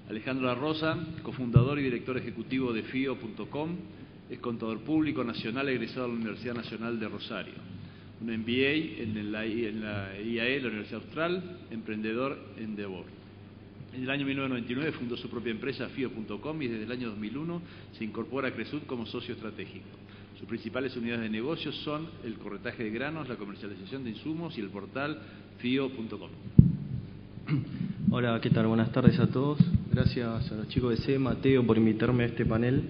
Alejandro La Rosa, cofundador y director ejecutivo de FIO.com, es contador público nacional egresado de la Universidad Nacional de Rosario. Un MBA en la IAE, la Universidad Austral, emprendedor en Endeavor. En el año 1999 fundó su propia empresa FIO.com y desde el año 2001 se incorpora a Cresud como socio estratégico. Sus principales unidades de negocios son el corretaje de granos, la comercialización de insumos y el portal FIO.com. Hola, ¿qué tal? Buenas tardes a todos. Gracias a los chicos de C, Mateo, por invitarme a este panel.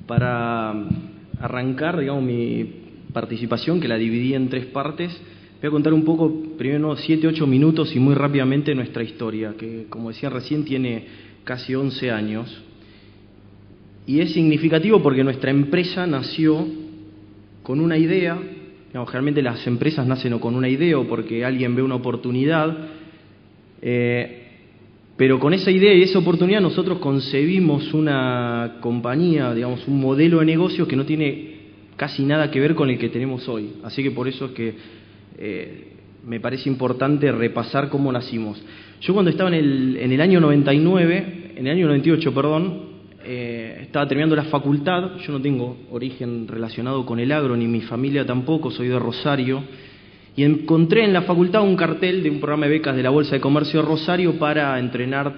Para arrancar, digamos, mi participación, que la dividí en 3 partes, voy a contar un poco, primero 7-8 minutos y muy rápidamente nuestra historia, que como decía recién tiene casi 11 años. Y es significativo porque nuestra empresa nació con una idea. Digamos, generalmente las empresas nacen o con una idea o porque alguien ve una oportunidad, pero con esa idea y esa oportunidad nosotros concebimos una compañía, digamos, un modelo de negocio que no tiene casi nada que ver con el que tenemos hoy. Así que por eso es que me parece importante repasar cómo nacimos. Yo cuando estaba en el año 98, estaba terminando la facultad. Yo no tengo origen relacionado con el agro, ni mi familia tampoco, soy de Rosario, y encontré en la facultad un cartel de un programa de becas de la Bolsa de Comercio de Rosario para entrenar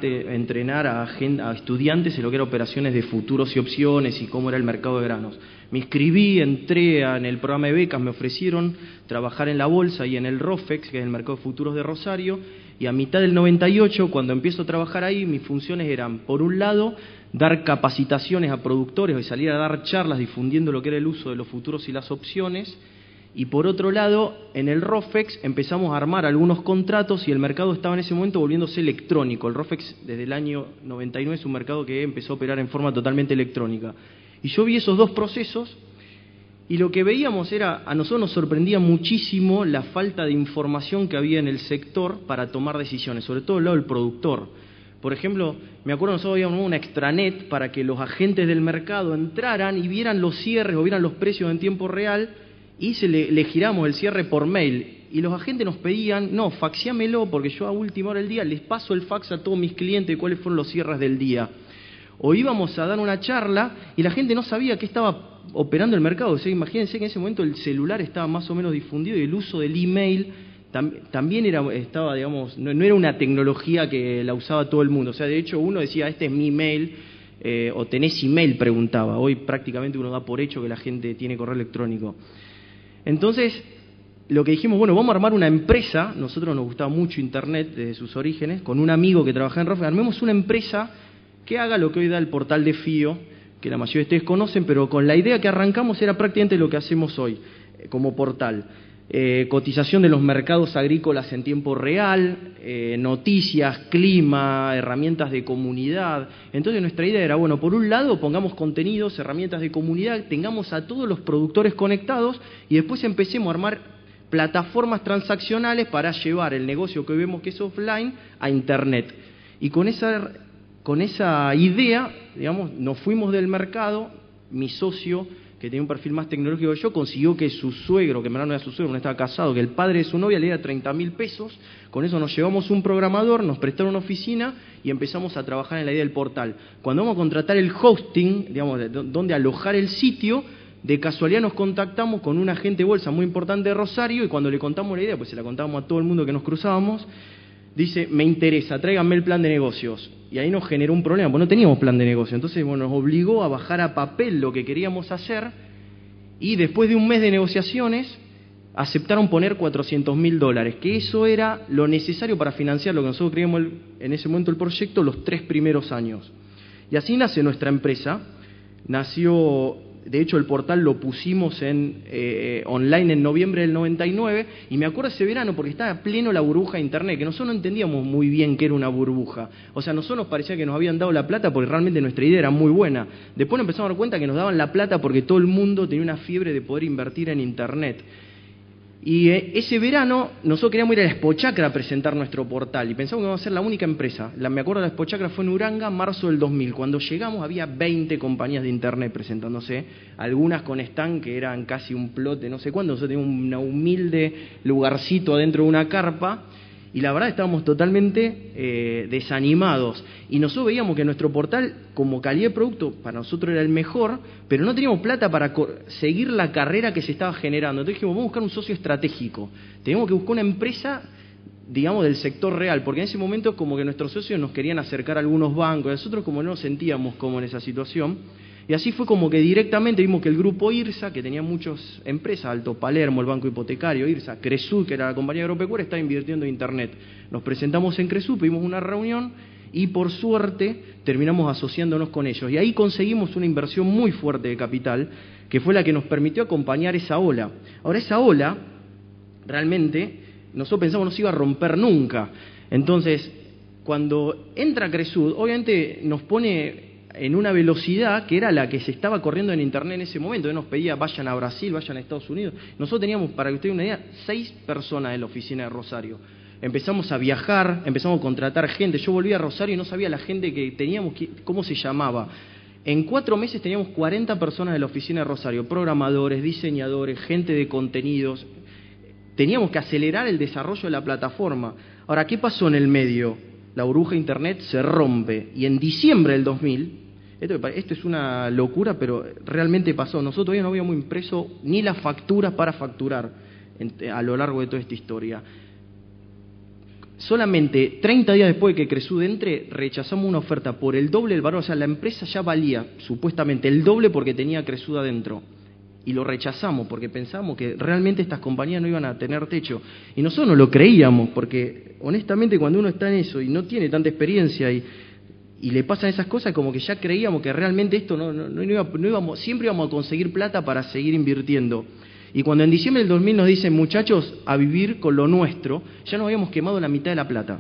a estudiantes en lo que eran operaciones de futuros y opciones y cómo era el mercado de granos. Me inscribí, entré en el programa de becas, me ofrecieron trabajar en la bolsa y en el ROFEX, que es el mercado de futuros de Rosario, y a mitad del 98, cuando empiezo a trabajar ahí, mis funciones eran, por un lado, dar capacitaciones a productores y salir a dar charlas difundiendo lo que era el uso de los futuros y las opciones, y por otro lado, en el ROFEX empezamos a armar algunos contratos y el mercado estaba en ese momento volviéndose electrónico. El ROFEX desde el año 99 es un mercado que empezó a operar en forma totalmente electrónica. Y yo vi esos 2 procesos y lo que veíamos era, a nosotros nos sorprendía muchísimo la falta de información que había en el sector para tomar decisiones, sobre todo del lado del productor. Por ejemplo, me acuerdo nosotros habíamos una extranet para que los agentes del mercado entraran y vieran los cierres o vieran los precios en tiempo real y le giramos el cierre por mail. Y los agentes nos pedían, no, faxiámelo porque yo a última hora del día les paso el fax a todos mis clientes de cuáles fueron los cierres del día. O íbamos a dar una charla y la gente no sabía qué estaba operando el mercado. O sea, imagínense que en ese momento el celular estaba más o menos difundido y el uso del email también estaba, digamos, no era una tecnología que la usaba todo el mundo. O sea, de hecho uno decía, este es mi email, o tenés email, preguntaba. Hoy prácticamente uno da por hecho que la gente tiene correo electrónico. Entonces, lo que dijimos, bueno, vamos a armar una empresa. Nosotros nos gustaba mucho Internet desde sus orígenes, con un amigo que trabajaba en ROFEX. Armemos una empresa que haga lo que hoy da el portal de FIO, que la mayoría de ustedes conocen, pero con la idea que arrancamos era prácticamente lo que hacemos hoy como portal. Cotización de los mercados agrícolas en tiempo real, noticias, clima, herramientas de comunidad. Entonces nuestra idea era, bueno, por un lado pongamos contenidos, herramientas de comunidad, tengamos a todos los productores conectados y después empecemos a armar plataformas transaccionales para llevar el negocio que hoy vemos que es offline a Internet. Y con esa idea, digamos, nos fuimos del mercado. Mi socio, que tenía un perfil más tecnológico que yo, consiguió que su suegro, que en verdad no era su suegro, no estaba casado, que el padre de su novia le diera 30.000 pesos. Con eso nos llevamos un programador, nos prestaron una oficina y empezamos a trabajar en la idea del portal. Cuando vamos a contratar el hosting, digamos, donde alojar el sitio, de casualidad nos contactamos con un agente de bolsa muy importante de Rosario y cuando le contamos la idea, pues se la contábamos a todo el mundo que nos cruzábamos, dice, me interesa, tráiganme el plan de negocios. Y ahí nos generó un problema, porque no teníamos plan de negocio. Entonces, bueno, nos obligó a bajar a papel lo que queríamos hacer y después de un mes de negociaciones aceptaron poner $400.000, que eso era lo necesario para financiar lo que nosotros creíamos en ese momento el proyecto los 3 primeros años. Y así nace nuestra empresa. Nació, de hecho el portal lo pusimos online en noviembre del 99 y me acuerdo ese verano porque estaba pleno la burbuja de Internet, que nosotros no entendíamos muy bien qué era una burbuja. O sea, a nosotros nos parecía que nos habían dado la plata porque realmente nuestra idea era muy buena. Después nos empezamos a dar cuenta que nos daban la plata porque todo el mundo tenía una fiebre de poder invertir en Internet. Y ese verano nosotros queríamos ir a la Expochacra a presentar nuestro portal y pensamos que íbamos a ser la única empresa. Me acuerdo de la Expochacra fue en Uranga, marzo del 2000. Cuando llegamos había 20 compañías de Internet presentándose, algunas con stand que eran casi un plot de no sé cuánto. Nosotros teníamos un humilde lugarcito adentro de una carpa Y la verdad estábamos totalmente desanimados. Y nosotros veíamos que nuestro portal, como calidad de producto, para nosotros era el mejor, pero no teníamos plata para seguir la carrera que se estaba generando. Entonces dijimos, vamos a buscar un socio estratégico. Tenemos que buscar una empresa, digamos, del sector real, porque en ese momento como que nuestros socios nos querían acercar a algunos bancos, nosotros como no nos sentíamos como en esa situación, y así fue como que directamente vimos que el grupo IRSA, que tenía muchas empresas, Alto Palermo, el Banco Hipotecario, IRSA, Cresud, que era la compañía agropecuaria, estaba invirtiendo en Internet. Nos presentamos en Cresud, pedimos una reunión y por suerte terminamos asociándonos con ellos. Y ahí conseguimos una inversión muy fuerte de capital, que fue la que nos permitió acompañar esa ola. Ahora, esa ola, realmente, nosotros pensamos no se iba a romper nunca. Entonces, cuando entra Cresud, obviamente nos pone en una velocidad que era la que se estaba corriendo en Internet en ese momento. Nos pedía, vayan a Brasil, vayan a Estados Unidos. Nosotros teníamos, para que usted tenga una idea, 6 personas en la oficina de Rosario. Empezamos a viajar, empezamos a contratar gente. Yo volví a Rosario y no sabía la gente que teníamos, cómo se llamaba. En 4 meses teníamos 40 personas en la oficina de Rosario, programadores, diseñadores, gente de contenidos. Teníamos que acelerar el desarrollo de la plataforma. Ahora, ¿qué pasó en el medio? La burbuja de Internet se rompe y en diciembre del 2000, esto es una locura, pero realmente pasó. Nosotros todavía no habíamos impreso ni las facturas para facturar a lo largo de toda esta historia. Solamente 30 días después de que Cresud entre, rechazamos una oferta por el doble del valor. O sea, la empresa ya valía supuestamente el doble porque tenía Cresud adentro. Y lo rechazamos porque pensábamos que realmente estas compañías no iban a tener techo. Y nosotros no lo creíamos porque, honestamente, cuando uno está en eso y no tiene tanta experiencia y le pasan esas cosas, como que ya creíamos que realmente esto no íbamos, siempre íbamos a conseguir plata para seguir invirtiendo. Y cuando en diciembre del 2000 nos dicen, muchachos, a vivir con lo nuestro, ya nos habíamos quemado la mitad de la plata.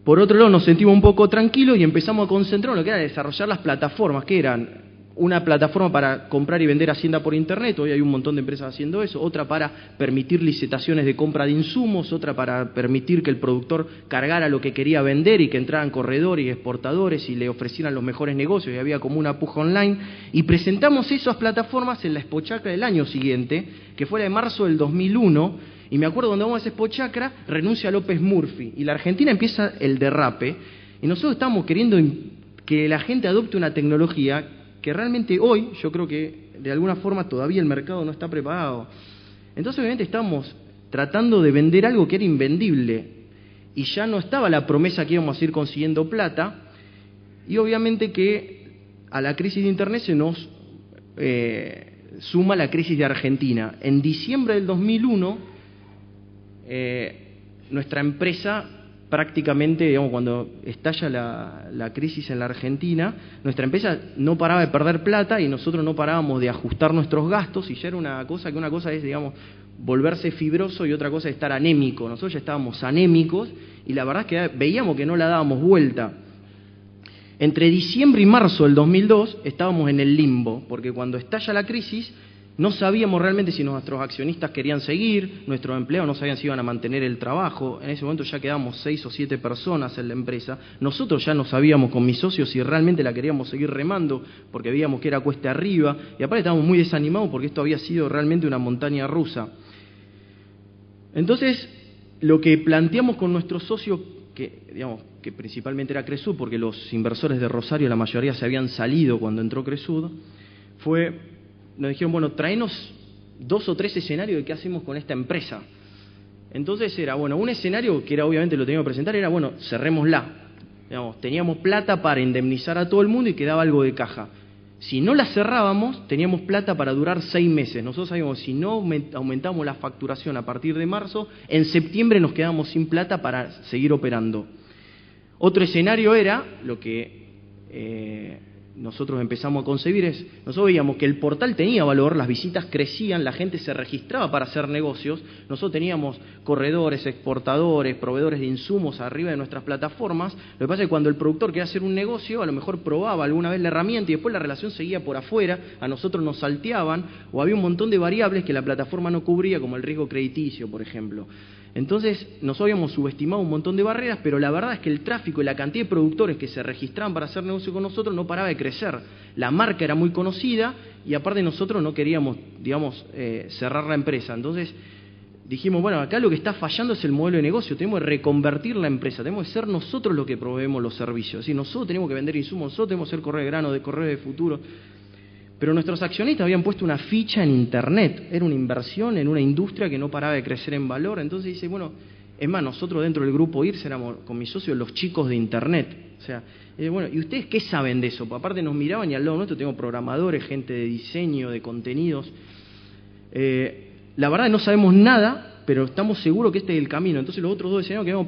Por otro lado, nos sentimos un poco tranquilos y empezamos a concentrarnos en lo que era desarrollar las plataformas, que eran una plataforma para comprar y vender hacienda por Internet, hoy hay un montón de empresas haciendo eso, otra para permitir licitaciones de compra de insumos, otra para permitir que el productor cargara lo que quería vender y que entraran corredores y exportadores y le ofrecieran los mejores negocios, y había como una puja online, y presentamos esas plataformas en la Expo Chacra del año siguiente, que fue la de marzo del 2001, y me acuerdo cuando vamos a esa Expo Chacra, renuncia López Murphy, y la Argentina empieza el derrape, y nosotros estamos queriendo que la gente adopte una tecnología que realmente hoy, yo creo que de alguna forma todavía el mercado no está preparado. Entonces obviamente estamos tratando de vender algo que era invendible y ya no estaba la promesa que íbamos a ir consiguiendo plata, y obviamente que a la crisis de Internet se nos suma la crisis de Argentina. En diciembre del 2001, nuestra empresa prácticamente, digamos, cuando estalla la crisis en la Argentina, nuestra empresa no paraba de perder plata y nosotros no parábamos de ajustar nuestros gastos, y ya era una cosa es, digamos, volverse fibroso y otra cosa es estar anémico. Nosotros ya estábamos anémicos y la verdad es que veíamos que no la dábamos vuelta. Entre diciembre y marzo del 2002 estábamos en el limbo, porque cuando estalla la crisis no sabíamos realmente si nuestros accionistas querían seguir, nuestros empleados no sabían si iban a mantener el trabajo. En ese momento ya quedamos 6 o 7 personas en la empresa. Nosotros ya no sabíamos con mis socios si realmente la queríamos seguir remando, porque veíamos que era cuesta arriba, y aparte estábamos muy desanimados porque esto había sido realmente una montaña rusa. Entonces, lo que planteamos con nuestros socios, que principalmente era Cresud, porque los inversores de Rosario, la mayoría se habían salido cuando entró Cresud, nos dijeron, bueno, traenos 2 o 3 escenarios de qué hacemos con esta empresa. Entonces era, bueno, un escenario que era, obviamente lo teníamos que presentar, era, bueno, cerrémosla. Digamos, teníamos plata para indemnizar a todo el mundo y quedaba algo de caja. Si no la cerrábamos, teníamos plata para durar 6 meses. Nosotros sabíamos, si no aumentamos la facturación a partir de marzo, en septiembre nos quedábamos sin plata para seguir operando. Otro escenario era, lo que nosotros empezamos a concebir nosotros veíamos que el portal tenía valor, las visitas crecían, la gente se registraba para hacer negocios, nosotros teníamos corredores, exportadores, proveedores de insumos arriba de nuestras plataformas. Lo que pasa es que cuando el productor quería hacer un negocio, a lo mejor probaba alguna vez la herramienta y después la relación seguía por afuera, a nosotros nos salteaban, o había un montón de variables que la plataforma no cubría, como el riesgo crediticio, por ejemplo. Entonces, nosotros habíamos subestimado un montón de barreras, pero la verdad es que el tráfico y la cantidad de productores que se registraban para hacer negocio con nosotros no paraba de crecer. La marca era muy conocida y aparte nosotros no queríamos, digamos, cerrar la empresa. Entonces, dijimos, bueno, acá lo que está fallando es el modelo de negocio, tenemos que reconvertir la empresa, tenemos que ser nosotros los que proveemos los servicios, es decir, nosotros tenemos que vender insumos, nosotros tenemos que ser correo de grano, de correo de futuro. Pero nuestros accionistas habían puesto una ficha en Internet, era una inversión en una industria que no paraba de crecer en valor. Entonces dice, bueno, es más, nosotros dentro del grupo IRS éramos con mis socios los chicos de Internet. O sea, bueno, ¿y ustedes qué saben de eso? Pues aparte nos miraban y al lado nuestro tengo programadores, gente de diseño, de contenidos. La verdad no sabemos nada, pero estamos seguros que este es el camino. Entonces los otros dos escenarios que habíamos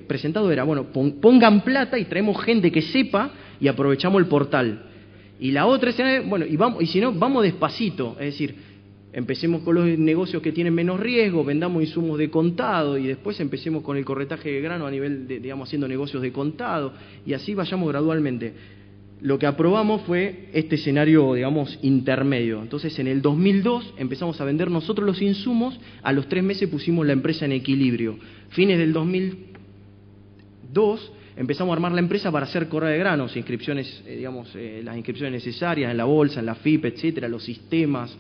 presentado era, bueno, pongan plata y traemos gente que sepa y aprovechamos el portal. Y la otra escena, bueno, y si no, vamos despacito, es decir, empecemos con los negocios que tienen menos riesgo, vendamos insumos de contado y después empecemos con el corretaje de grano a nivel de, digamos, haciendo negocios de contado y así vayamos gradualmente. Lo que aprobamos fue este escenario, digamos, intermedio. Entonces, en el 2002 empezamos a vender nosotros los insumos, a los 3 meses pusimos la empresa en equilibrio. Fines del 2002 empezamos a armar la empresa para hacer correo de granos, inscripciones, las inscripciones necesarias en la bolsa, en la FIP, etcétera, los sistemas.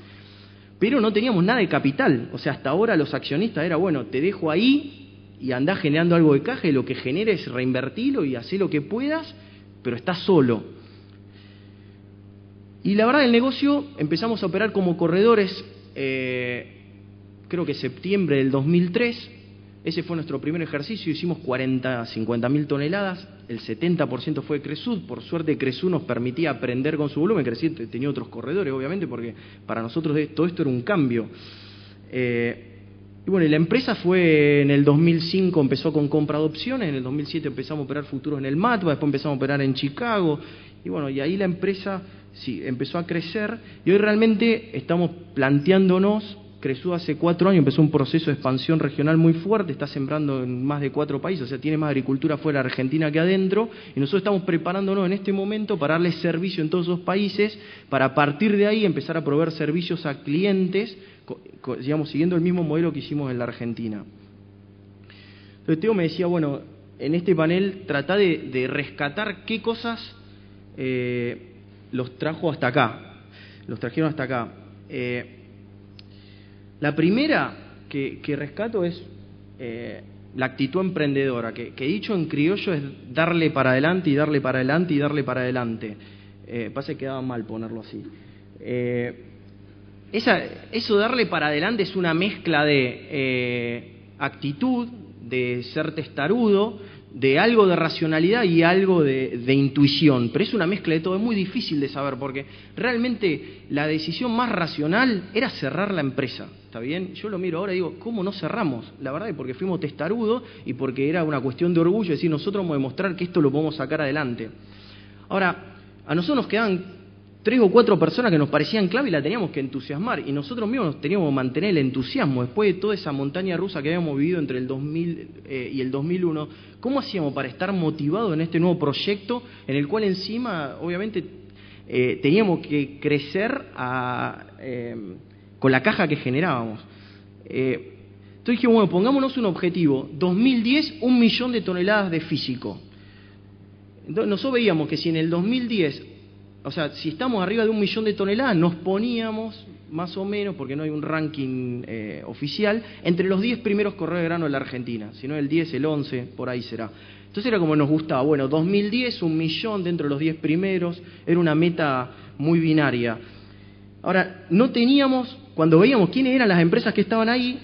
Pero no teníamos nada de capital. O sea, hasta ahora los accionistas era, bueno, te dejo ahí y andás generando algo de caja y lo que generes reinvertilo y hacé lo que puedas, pero estás solo. Y la verdad, el negocio empezamos a operar como corredores, creo que septiembre del 2003. Ese fue nuestro primer ejercicio, hicimos 50.000 toneladas, el 70% fue Cresud, por suerte Cresud nos permitía aprender con su volumen, Cresud tenía otros corredores obviamente, porque para nosotros todo esto era un cambio. Y bueno, y la empresa fue en el 2005, empezó con compra de opciones, en el 2007 empezamos a operar futuros en el MATBA, después empezamos a operar en Chicago, y bueno, y ahí la empresa sí empezó a crecer, y hoy realmente estamos planteándonos. Cresud hace 4 años empezó un proceso de expansión regional muy fuerte, está sembrando en más de 4 países, o sea, tiene más agricultura fuera de Argentina que adentro, y nosotros estamos preparándonos en este momento para darles servicio en todos esos países, para a partir de ahí empezar a proveer servicios a clientes, digamos, siguiendo el mismo modelo que hicimos en la Argentina. Entonces Teo me decía, bueno, en este panel trata de rescatar qué cosas los trajeron hasta acá. La primera que rescato es la actitud emprendedora, que dicho en criollo es darle para adelante y darle para adelante y darle para adelante. Pasa que quedaba mal ponerlo así. Eso darle para adelante es una mezcla de actitud, de ser testarudo, de algo de racionalidad y algo de intuición, pero es una mezcla de todo, es muy difícil de saber, porque realmente la decisión más racional era cerrar la empresa, ¿está bien? Yo lo miro ahora y digo, ¿cómo no cerramos? La verdad es porque fuimos testarudos y porque era una cuestión de orgullo, decir, nosotros vamos a demostrar que esto lo podemos sacar adelante. Ahora, a nosotros nos quedaban 3 o 4 personas que nos parecían clave y la teníamos que entusiasmar, y nosotros mismos teníamos que mantener el entusiasmo después de toda esa montaña rusa que habíamos vivido entre el 2000 y el 2001. ¿Cómo hacíamos para estar motivados en este nuevo proyecto en el cual encima, obviamente, teníamos que crecer con la caja que generábamos? Entonces dije, bueno, pongámonos un objetivo, 2010, 1 millón de toneladas de físico. Entonces nosotros veíamos que si en el 2010... O sea, si estamos arriba de 1 millón de toneladas, nos poníamos, más o menos, porque no hay un ranking oficial, entre los 10 primeros correos de grano de la Argentina. Si no el 10, el 11, por ahí será. Entonces era como nos gustaba. Bueno, 2010, 1 millón dentro de los 10 primeros. Era una meta muy binaria. Ahora, no teníamos, cuando veíamos quiénes eran las empresas que estaban ahí,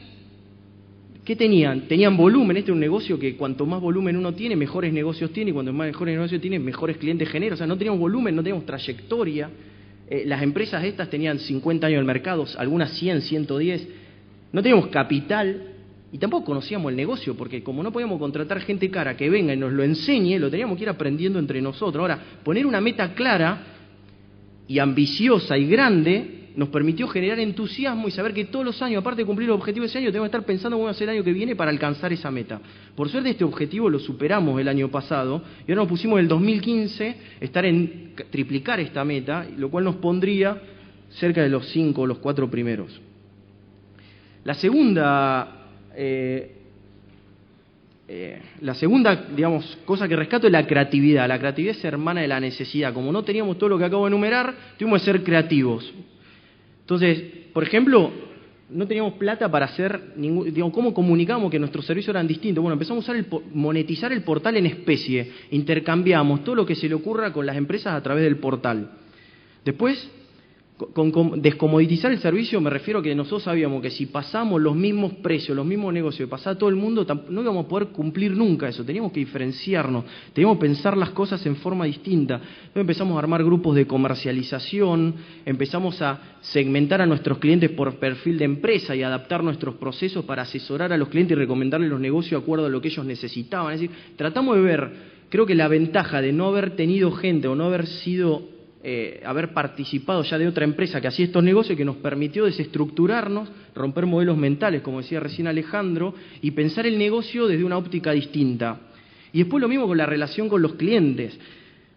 ¿qué tenían? Tenían volumen. Este es un negocio que cuanto más volumen uno tiene, mejores negocios tiene, y cuanto más mejores negocios tiene, mejores clientes genera. O sea, no teníamos volumen, no teníamos trayectoria. Las empresas estas tenían 50 años en el mercado, algunas 100, 110. No teníamos capital y tampoco conocíamos el negocio, porque como no podíamos contratar gente cara que venga y nos lo enseñe, lo teníamos que ir aprendiendo entre nosotros. Ahora, poner una meta clara y ambiciosa y grande nos permitió generar entusiasmo y saber que todos los años, aparte de cumplir el objetivo de ese año, tenemos que estar pensando cómo hacer el año que viene para alcanzar esa meta. Por suerte este objetivo lo superamos el año pasado y ahora nos pusimos en el 2015 triplicar esta meta, lo cual nos pondría cerca de los 5 o los 4 primeros. La segunda, digamos, cosa que rescato es la creatividad. La creatividad es hermana de la necesidad. Como no teníamos todo lo que acabo de enumerar, tuvimos que ser creativos. Entonces, por ejemplo, no teníamos plata para hacer digamos, ¿cómo comunicábamos que nuestros servicios eran distintos? Bueno, empezamos a usar monetizar el portal en especie, intercambiamos todo lo que se le ocurra con las empresas a través del portal. Después, con descomoditizar el servicio me refiero a que nosotros sabíamos que si pasamos los mismos precios, los mismos negocios, pasaba todo el mundo, no íbamos a poder cumplir nunca eso, teníamos que diferenciarnos, teníamos que pensar las cosas en forma distinta. Entonces empezamos a armar grupos de comercialización, empezamos a segmentar a nuestros clientes por perfil de empresa y adaptar nuestros procesos para asesorar a los clientes y recomendarles los negocios de acuerdo a lo que ellos necesitaban. Es decir, tratamos de ver, creo que la ventaja de no haber tenido gente o no haber sido haber participado ya de otra empresa que hacía estos negocios, que nos permitió desestructurarnos, romper modelos mentales, como decía recién Alejandro, y pensar el negocio desde una óptica distinta. Y después lo mismo con la relación con los clientes.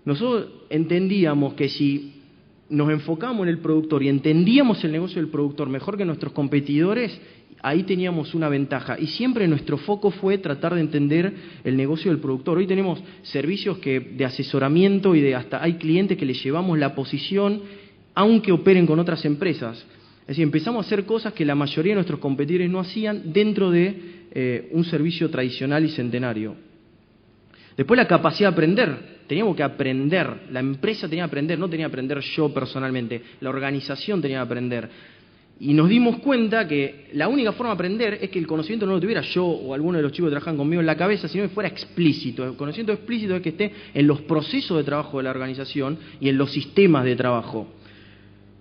Nosotros entendíamos que si nos enfocábamos en el productor y entendíamos el negocio del productor mejor que nuestros competidores, ahí teníamos una ventaja. Y siempre nuestro foco fue tratar de entender el negocio del productor. Hoy tenemos servicios de asesoramiento y hasta hay clientes que les llevamos la posición, aunque operen con otras empresas. Es decir, empezamos a hacer cosas que la mayoría de nuestros competidores no hacían dentro de un servicio tradicional y centenario. Después la capacidad de aprender. Teníamos que aprender. La empresa tenía que aprender, no tenía que aprender yo personalmente. La organización tenía que aprender. Y nos dimos cuenta que la única forma de aprender es que el conocimiento no lo tuviera yo o alguno de los chicos que trabajan conmigo en la cabeza, sino que fuera explícito. El conocimiento explícito es que esté en los procesos de trabajo de la organización y en los sistemas de trabajo.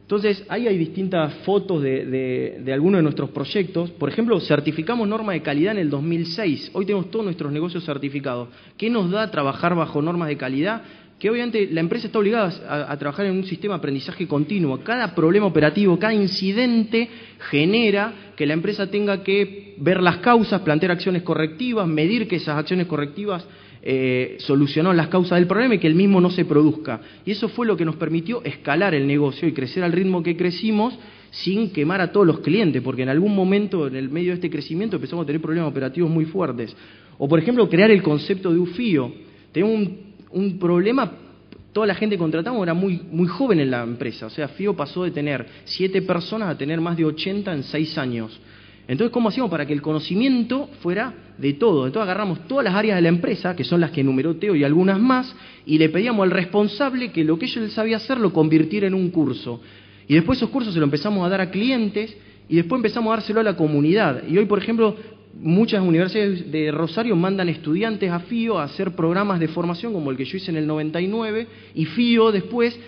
Entonces, ahí hay distintas fotos de algunos de nuestros proyectos. Por ejemplo, certificamos normas de calidad en el 2006. Hoy tenemos todos nuestros negocios certificados. ¿Qué nos da trabajar bajo normas de calidad? Que obviamente la empresa está obligada a trabajar en un sistema de aprendizaje continuo. Cada problema operativo, cada incidente genera que la empresa tenga que ver las causas, plantear acciones correctivas, medir que esas acciones correctivas solucionaron las causas del problema y que el mismo no se produzca. Y eso fue lo que nos permitió escalar el negocio y crecer al ritmo que crecimos sin quemar a todos los clientes, porque en algún momento, en el medio de este crecimiento, empezamos a tener problemas operativos muy fuertes. O, por ejemplo, crear el concepto de UFIO. Tenemos un problema, toda la gente que contratamos era muy joven en la empresa, o sea, FIO pasó de tener 7 personas a tener más de 80 en 6 años. Entonces, ¿cómo hacíamos para que el conocimiento fuera de todo? Entonces agarramos todas las áreas de la empresa, que son las que enumeró Teo y algunas más, y le pedíamos al responsable que lo que él sabía hacer lo convirtiera en un curso. Y después esos cursos se los empezamos a dar a clientes, y después empezamos a dárselo a la comunidad. Y hoy, por ejemplo, muchas universidades de Rosario mandan estudiantes a FIO a hacer programas de formación como el que yo hice en el 99 y FIO después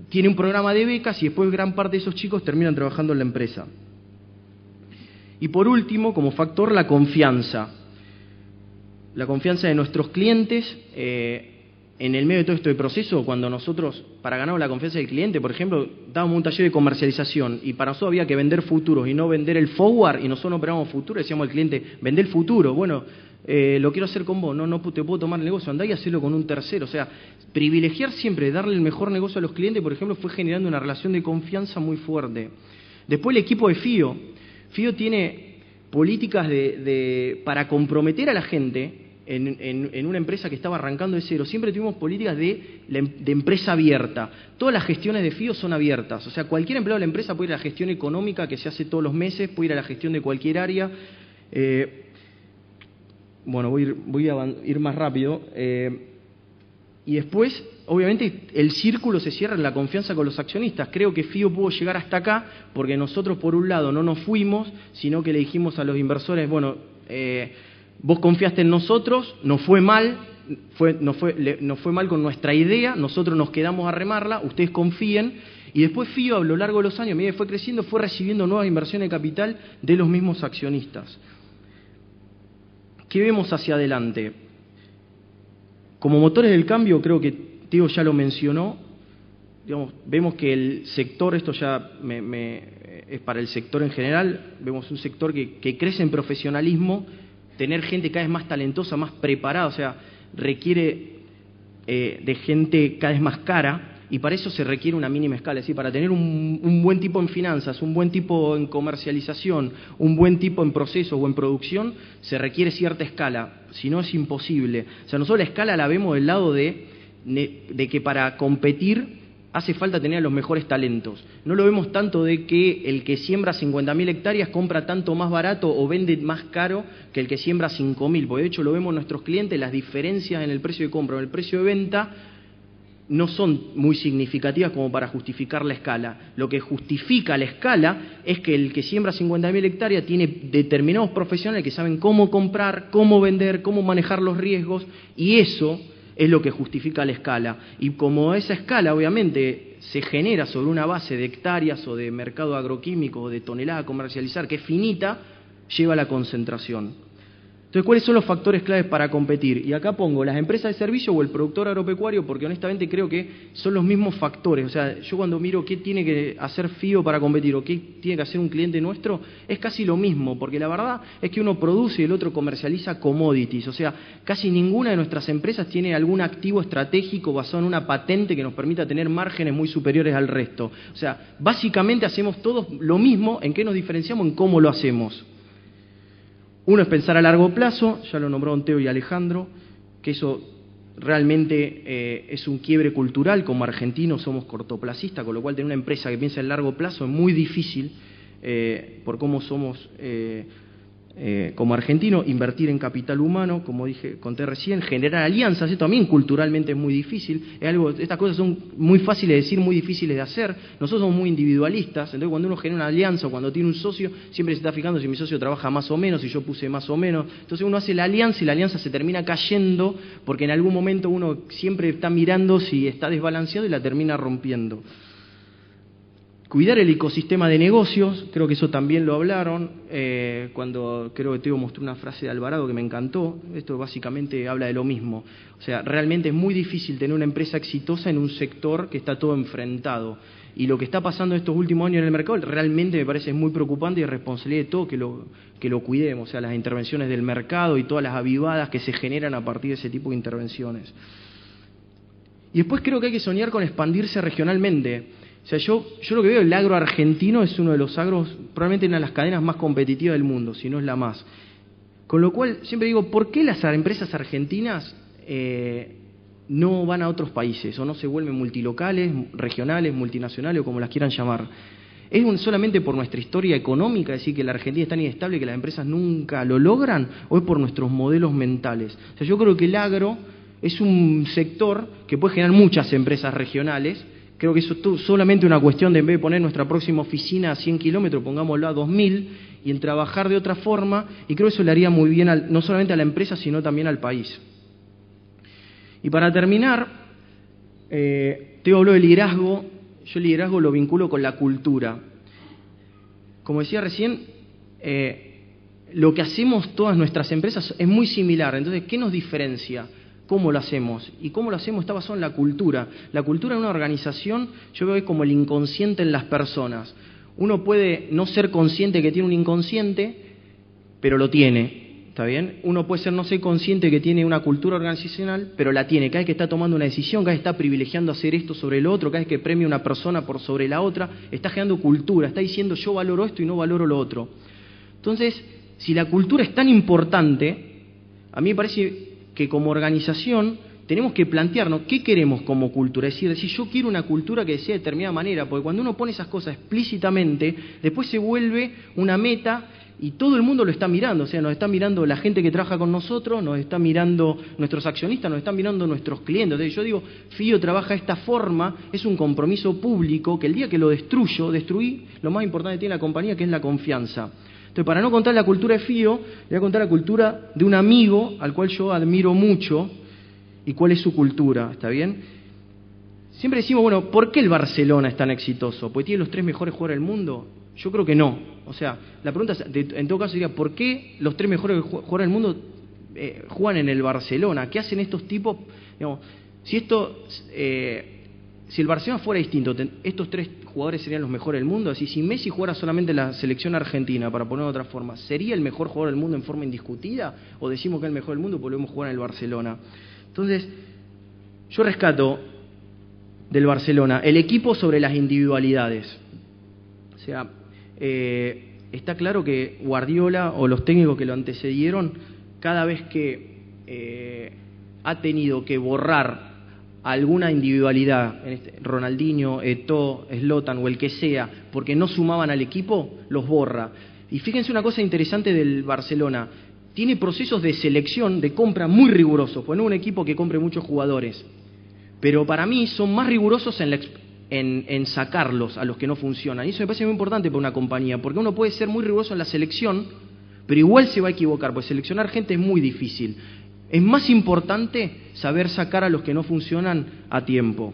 tiene un programa de becas y después gran parte de esos chicos terminan trabajando en la empresa. Y por último, como factor, la confianza. La confianza de nuestros clientes en el medio de todo este proceso, cuando nosotros, para ganar la confianza del cliente, por ejemplo, dábamos un taller de comercialización y para nosotros había que vender futuros y no vender el forward, y nosotros no operábamos futuros, decíamos al cliente, vende el futuro, bueno, lo quiero hacer con vos, no te puedo tomar el negocio, andá y hacelo con un tercero. O sea, privilegiar siempre, darle el mejor negocio a los clientes, por ejemplo, fue generando una relación de confianza muy fuerte. Después el equipo de FIO. FIO tiene políticas para comprometer a la gente. En una empresa que estaba arrancando de cero, siempre tuvimos políticas de empresa abierta. Todas las gestiones de FIO son abiertas. O sea, cualquier empleado de la empresa puede ir a la gestión económica que se hace todos los meses, puede ir a la gestión de cualquier área. Bueno, voy a ir más rápido. Y después, obviamente, el círculo se cierra en la confianza con los accionistas. Creo que FIO pudo llegar hasta acá porque nosotros, por un lado, no nos fuimos, sino que le dijimos a los inversores, bueno, vos confiaste en nosotros, nos fue mal, nos fue mal con nuestra idea, nosotros nos quedamos a remarla, ustedes confíen, y después FIO a lo largo de los años, a medida que fue creciendo, fue recibiendo nuevas inversiones de capital de los mismos accionistas. ¿Qué vemos hacia adelante? Como motores del cambio, creo que Teo ya lo mencionó, digamos, vemos que el sector, esto ya es para el sector en general, vemos un sector que crece en profesionalismo, tener gente cada vez más talentosa, más preparada, o sea, requiere de gente cada vez más cara, y para eso se requiere una mínima escala. Es decir, para tener un buen tipo en finanzas, un buen tipo en comercialización, un buen tipo en procesos o en producción, se requiere cierta escala, si no es imposible. O sea, nosotros la escala la vemos del lado de que para competir hace falta tener a los mejores talentos. No lo vemos tanto de que el que siembra 50.000 hectáreas compra tanto más barato o vende más caro que el que siembra 5.000, porque de hecho lo vemos en nuestros clientes, las diferencias en el precio de compra o en el precio de venta no son muy significativas como para justificar la escala. Lo que justifica la escala es que el que siembra 50.000 hectáreas tiene determinados profesionales que saben cómo comprar, cómo vender, cómo manejar los riesgos, y eso es lo que justifica la escala. Y como esa escala obviamente se genera sobre una base de hectáreas o de mercado agroquímico o de tonelada a comercializar que es finita, lleva a la concentración. Entonces, ¿cuáles son los factores claves para competir? Y acá pongo las empresas de servicio o el productor agropecuario, porque honestamente creo que son los mismos factores. O sea, yo cuando miro qué tiene que hacer FIO para competir o qué tiene que hacer un cliente nuestro, es casi lo mismo, porque la verdad es que uno produce y el otro comercializa commodities. O sea, casi ninguna de nuestras empresas tiene algún activo estratégico basado en una patente que nos permita tener márgenes muy superiores al resto. O sea, básicamente hacemos todos lo mismo. ¿En qué nos diferenciamos? En cómo lo hacemos. Uno es pensar a largo plazo, ya lo nombraron Teo y Alejandro, que eso realmente es un quiebre cultural. Como argentinos somos cortoplacistas, con lo cual tener una empresa que piensa en largo plazo es muy difícil por cómo somos como argentinos. Invertir en capital humano, como conté recién, generar alianzas, esto también culturalmente es muy difícil. Estas cosas son muy fáciles de decir, muy difíciles de hacer. Nosotros somos muy individualistas, entonces cuando uno genera una alianza o cuando tiene un socio, siempre se está fijando si mi socio trabaja más o menos, si yo puse más o menos. Entonces uno hace la alianza y la alianza se termina cayendo porque en algún momento uno siempre está mirando si está desbalanceado y la termina rompiendo. Cuidar el ecosistema de negocios, creo que eso también lo hablaron, cuando creo que Teo mostró una frase de Alvarado que me encantó. Esto básicamente habla de lo mismo. O sea, realmente es muy difícil tener una empresa exitosa en un sector que está todo enfrentado. Y lo que está pasando estos últimos años en el mercado realmente me parece muy preocupante y es responsabilidad de todo que lo cuidemos. O sea, las intervenciones del mercado y todas las avivadas que se generan a partir de ese tipo de intervenciones. Y después creo que hay que soñar con expandirse regionalmente. O sea, yo lo que veo, el agro argentino es uno de los agros, probablemente una de las cadenas más competitivas del mundo, si no es la más. Con lo cual, siempre digo, ¿por qué las empresas argentinas no van a otros países o no se vuelven multilocales, regionales, multinacionales o como las quieran llamar? ¿Es solamente por nuestra historia económica, decir que la Argentina es tan inestable que las empresas nunca lo logran, o es por nuestros modelos mentales? O sea, yo creo que el agro es un sector que puede generar muchas empresas regionales. Creo que eso es solamente una cuestión de, en vez de poner nuestra próxima oficina a 100 kilómetros, pongámoslo a 2.000, y en trabajar de otra forma, y creo que eso le haría muy bien no solamente a la empresa, sino también al país. Y para terminar, Teo habló de liderazgo. Yo el liderazgo lo vinculo con la cultura. Como decía recién, lo que hacemos todas nuestras empresas es muy similar. Entonces, ¿qué nos diferencia? ¿Cómo lo hacemos? Y cómo lo hacemos está basado en la cultura. La cultura en una organización yo veo que es como el inconsciente en las personas. Uno puede no ser consciente que tiene un inconsciente, pero lo tiene, ¿está bien? Uno puede ser no ser consciente que tiene una cultura organizacional, pero la tiene. Cada vez que está tomando una decisión, cada vez que está privilegiando hacer esto sobre lo otro, cada vez que premia a una persona por sobre la otra, está generando cultura, está diciendo yo valoro esto y no valoro lo otro. Entonces, si la cultura es tan importante, a mí me parece que como organización tenemos que plantearnos qué queremos como cultura. Es decir, yo quiero una cultura que sea de determinada manera, porque cuando uno pone esas cosas explícitamente, después se vuelve una meta y todo el mundo lo está mirando. O sea, nos está mirando la gente que trabaja con nosotros, nos está mirando nuestros accionistas, nos están mirando nuestros clientes. Entonces yo digo, FIO trabaja de esta forma, es un compromiso público que el día que lo destruí lo más importante que tiene la compañía, que es la confianza. Entonces, para no contar la cultura de FIO, le voy a contar la cultura de un amigo al cual yo admiro mucho y cuál es su cultura, ¿está bien? Siempre decimos, bueno, ¿por qué el Barcelona es tan exitoso? ¿Porque tiene los 3 mejores jugadores del mundo? Yo creo que no. O sea, la pregunta en todo caso sería, ¿por qué los 3 mejores jugadores del mundo juegan en el Barcelona? ¿Qué hacen estos tipos? Digamos, si el Barcelona fuera distinto, estos 3 jugadores serían los mejores del mundo. Así, si Messi jugara solamente en la selección argentina, para ponerlo de otra forma, ¿sería el mejor jugador del mundo en forma indiscutida? ¿O decimos que es el mejor del mundo y volvemos a jugar en el Barcelona? Entonces, yo rescato del Barcelona el equipo sobre las individualidades. O sea, está claro que Guardiola o los técnicos que lo antecedieron, cada vez que ha tenido que borrar alguna individualidad, Ronaldinho, Eto'o, Zlatan o el que sea, porque no sumaban al equipo, los borra. Y fíjense una cosa interesante del Barcelona, tiene procesos de selección, de compra muy rigurosos, pues no es un equipo que compre muchos jugadores, pero para mí son más rigurosos en sacarlos a los que no funcionan. Y eso me parece muy importante para una compañía, porque uno puede ser muy riguroso en la selección, pero igual se va a equivocar, pues seleccionar gente es muy difícil. Es más importante saber sacar a los que no funcionan a tiempo.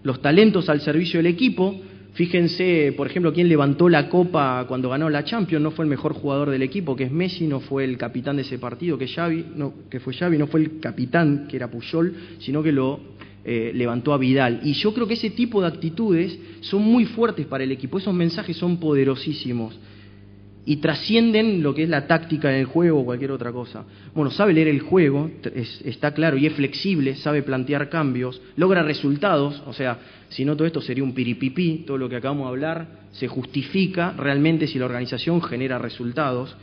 Los talentos al servicio del equipo, fíjense, por ejemplo, quién levantó la copa cuando ganó la Champions, no fue el mejor jugador del equipo, que es Messi, no fue el capitán de ese partido, que fue Xavi, no fue el capitán, que era Puyol, sino que lo levantó a Vidal. Y yo creo que ese tipo de actitudes son muy fuertes para el equipo, esos mensajes son poderosísimos y trascienden lo que es la táctica en el juego o cualquier otra cosa. Bueno, sabe leer el juego, está claro, y es flexible, sabe plantear cambios, logra resultados, o sea, si no todo esto sería un piripipí, todo lo que acabamos de hablar se justifica realmente si la organización genera resultados.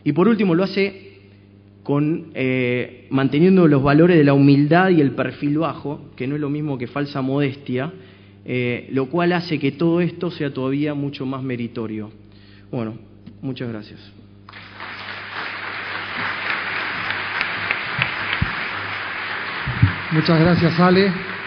Y por último lo hace manteniendo los valores de la humildad y el perfil bajo, que no es lo mismo que falsa modestia, lo cual hace que todo esto sea todavía mucho más meritorio. Bueno, muchas gracias. Muchas gracias, Ale.